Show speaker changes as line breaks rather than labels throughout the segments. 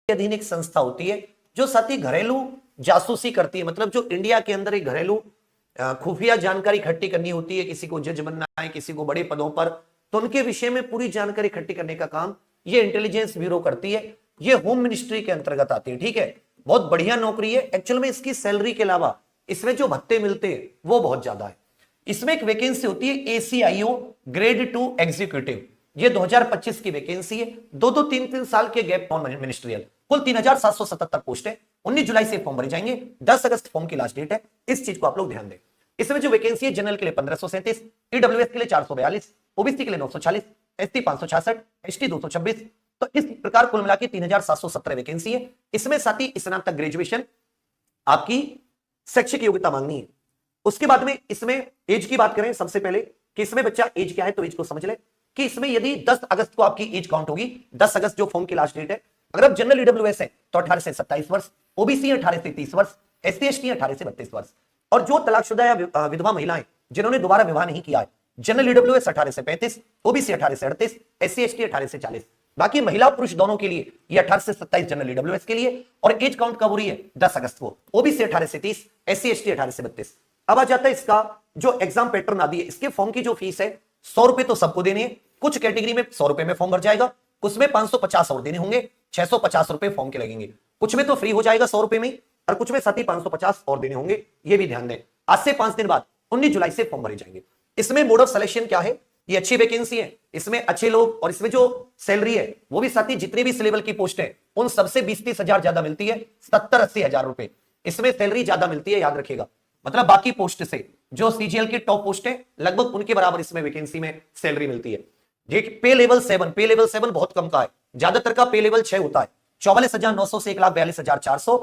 अधीन एक संस्था होती है जो साथ ही घरेलू जासूसी करती है, मतलब जो इंडिया के अंदर एक घरेलू खुफिया जानकारी इकट्ठी करनी होती है, किसी को जज बनना है, किसी को बड़े पदों पर, तो उनके विषय में पूरी जानकारी इकट्ठी करने का काम ये इंटेलिजेंस ब्यूरो करती है। ये होम मिनिस्ट्री के अंतर्गत आती है। ठीक है, बहुत बढ़िया नौकरी है। एक्चुअल में इसकी सैलरी के अलावा इसमें जो भत्ते मिलते हैं वो बहुत ज्यादा है। इसमें एक वैकेंसी होती है एसीआईओ ग्रेड 2 एग्जीक्यूटिव, ये 2025 की वैकेंसी है। 2-2 3-3 साल के गैप ऑन मिनिस्ट्रियल, कुल 3777 पोस्ट है। 19 जुलाई से फॉर्म भरे जाएंगे, 10 अगस्त फॉर्म की लास्ट डेट है। इस चीज को आप लोग ध्यान दें। इसमें जो वैकेंसी है, जनरल के लिए 1537, ईडब्ल्यूएस के लिए 442, ओबीसी के लिए 940, एसटी 566, एसटी 226। तो इस प्रकार कुल मिला के 3717 वैकेंसी है। इसमें साथ ही स्नातक ग्रेजुएशन आपकी शैक्षिक योग्यता मांगनी है। उसके बाद में इसमें एज की बात करें सबसे पहले कि इसमें बच्चा एज क्या है, तो एज को समझ ले कि इसमें यदि 10 अगस्त को आपकी एज काउंट होगी, 10 अगस्त जो फॉर्म की लास्ट डेट है, अगर आप जनरल ईडब्ल्यूएस है तो 18 से 27 वर्ष, ओबीसी 18 से 30 वर्ष, एसटी एसटी 18 से 32 वर्ष, और जो तलाकशुदा या विधवा महिलाएं जिन्होंने दोबारा विवाह नहीं किया है, जनरल ईडब्ल्यूएस 18 से 35, ओबीसी 18 से 38, एससी एसटी 18 से 40। बाकी महिला पुरुष दोनों के लिए ये 18 से 27 जनरल ईडब्ल्यूएस के लिए, और एज काउंट कब हो रही है, 10 अगस्त को, ओबीसी 18 से 30, एससी एसटी 18 से 32। अब आ जाता है इसका जो एग्जाम पैटर्न आदि है। इसके फॉर्म की जो फीस है 100 रुपए तो सबको देने हैं, कुछ कैटेगरी में 100 रुपए में फॉर्म भर जाएगा, कुछ में 550 और देने होंगे, 650 रुपए फॉर्म के लगेंगे, कुछ में तो फ्री हो जाएगा 100 रुपए में, और कुछ में साथ ही 550 और देने होंगे। ये भी ध्यान दें। आज से 5 दिन बाद 19 जुलाई से फॉर्म भरे जाएंगे। इसमें मोड ऑफ सिलेक्शन क्या है, ये अच्छी वैकेंसी है, इसमें अच्छे लोग, और इसमें जो सैलरी है वो भी साथ ही जितने भी इस लेवल की पोस्ट है उन सबसे 20-30 हजार ज्यादा मिलती है, 70-80 हजार रुपए इसमें सैलरी ज्यादा मिलती है, याद रखिएगा। मतलब बाकी पोस्ट से जो सीजीएल की टॉप पोस्ट है लगभग उनके बराबर इसमें वैकेंसी में सैलरी मिलती है। पे लेवल 7 बहुत कम का है, ज्यादातर का पे लेवल 6 होता है, 44,900 से 1,42,400।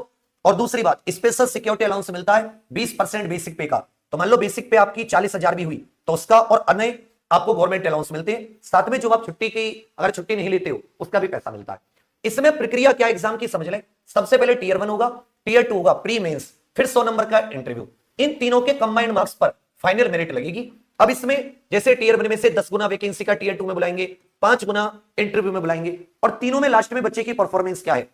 और दूसरी बात, स्पेशल सिक्योरिटी अलाउंस मिलता है 20% बेसिक पे का। तो मान लो बेसिक पे आपकी 40,000 भी हुई तो उसका और अन्य आपको गवर्नमेंट अलाउंस मिलते हैं। साथ में जो आप छुट्टी की अगर छुट्टी नहीं लेते हो उसका भी पैसा मिलता है। इसमें प्रक्रिया क्या एग्जाम की समझ लें। सबसे पहले टीयर 1 होगा, टीयर 2 होगा प्री मेंस, फिर 100 नंबर का इंटरव्यू। इन तीनों के कंबाइंड मार्क्स पर फाइनल मेरिट लगेगी। अब इसमें जैसे टीयर 1 में से 10 गुना वैकेंसी का टीयर 2 में बुलाएंगे, 5 गुना इंटरव्यू में बुलाएंगे, और तीनों में लास्ट में बच्चे की परफॉर्मेंस क्या है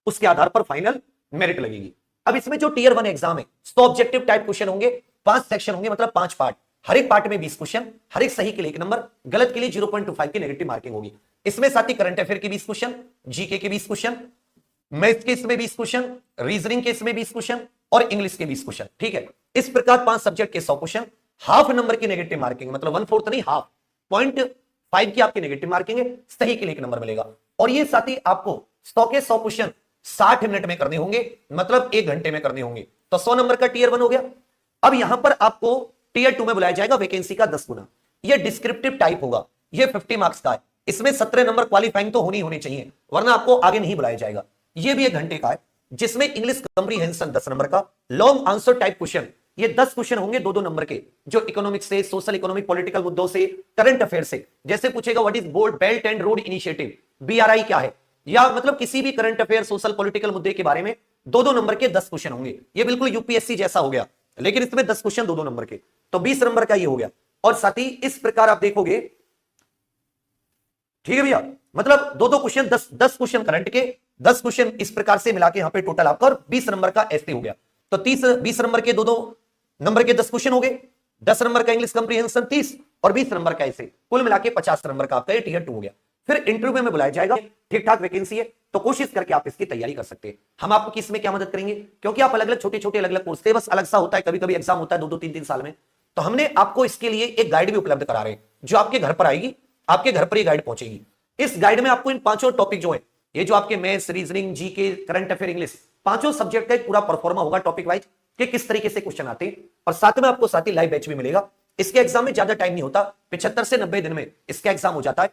उसके आधार पर फाइनल मेरिट लगेगी। अब इसमें जो टीयर 1 एग्जाम है 100 ऑब्जेक्टिव टाइप क्वेश्चन होंगे, 5 सेक्शन होंगे, मतलब 5 पार्ट, हर एक पार्ट में 20 क्वेश्चन, हर एक सही के लिए 1 नंबर, गलत के लिए 0.25 की नेगेटिव मार्किंग होगी। इसमें साथ ही करंट अफेयर के 20 क्वेश्चन, जीके के 20 क्वेश्चन, मैथ्स के इसमें 20 क्वेश्चन, रीजनिंग के इसमें 20 क्वेश्चन, और इंग्लिश के 20 क्वेश्चन। ठीक है, इस प्रकार 5 सब्जेक्ट के 100 क्वेश्चन, हाफ नंबर की नेगेटिव मार्किंग, मतलब 1/4 नहीं, हाफ 0.5 की आपकी नेगेटिव मार्किंग है, सही के लिए 1 नंबर मिलेगा। और ये साथ ही आपको 100 के 100 क्वेश्चन 60 मिनट में करने होंगे, मतलब 1 घंटे में करने होंगे। तो 100 नंबर का टीयर 1 हो गया। अब यहां पर आपको टीयर 2 में बुलाया जाएगा वैकेंसी का 10 गुना। ये डिस्क्रिप्टिव टाइप होगा, ये 50 मार्क्स का है, इसमें 17 नंबर क्वालिफाइंग तो होनी चाहिए, वरना आपको आगे नहीं बुलाया जाएगा। ये भी 1 घंटे का है, जिसमें इंग्लिश कॉम्प्रिहेंशन 10 नंबर का, लॉन्ग आंसर टाइप क्वेश्चन, ये 10 क्वेश्चन होंगे 2-2 नंबर के, जो इकोनॉमिक्स से, सोशल इकोनॉमिक पॉलिटिकल मुद्दों से, करंट अफेयर से। जैसे पूछेगा what is board belt and road initiative, BRI क्या है, या मतलब किसी भी करंट अफेयर सोशल पॉलिटिकल मुद्दे के बारे में 2-2 नंबर के 10 क्वेश्चन होंगे। ये बिल्कुल यूपीएससी जैसा हो गया, लेकिन इसमें 10 क्वेश्चन 2-2 नंबर के, तो 20 नंबर का ये हो गया। और साथ ही इस प्रकार आप देखोगे, ठीक है भैया, मतलब 2-2 क्वेश्चन, 10 क्वेश्चन करंट के, 10 क्वेश्चन इस प्रकार से मिला के यहां पे टोटल आपका 20 नंबर का ऐसे हो गया। तो 20 नंबर के 2-2 नंबर के 10 क्वेश्चन हो गए, 10 नंबर का इंग्लिश कॉम्प्रिहेंशन 30, और 20 नंबर का ऐसे, कुल मिला के 50 नंबर का आपका टीयर 2 हो गया। फिर इंटरव्यू में बुलाया जाएगा, ठीक ठाक वैकेंसी है, तो कोशिश करके आप इसकी तैयारी कर सकते हैं। हम आपको किसमें क्या मदद करेंगे, क्योंकि आप अलग अलग छोटे अलग अलग कोर्स, बस अलग सा होता है, कभी कभी एग्जाम होता है 2-2 3-3 साल में, तो हमने आपको इसके लिए एक गाइड भी उपलब्ध करा रहे हैं, जो आपके घर पर आएगी, आपके घर पर ये गाइड पहुंचेगी। इस गाइड में आपको इन 5 टॉपिक जो है, ये जो आपके maths, reasoning, GK, current affair, English, 5 subject का एक पूरा परफॉर्मा होगा टॉपिक वाइज कि किस तरीके से क्वेश्चन आते हैं। और साथ में आपको साथ ही लाइव बैच भी मिलेगा। इसके एग्जाम में ज्यादा टाइम नहीं होता, 75 से 90 दिन में इसका एग्जाम हो जाता है।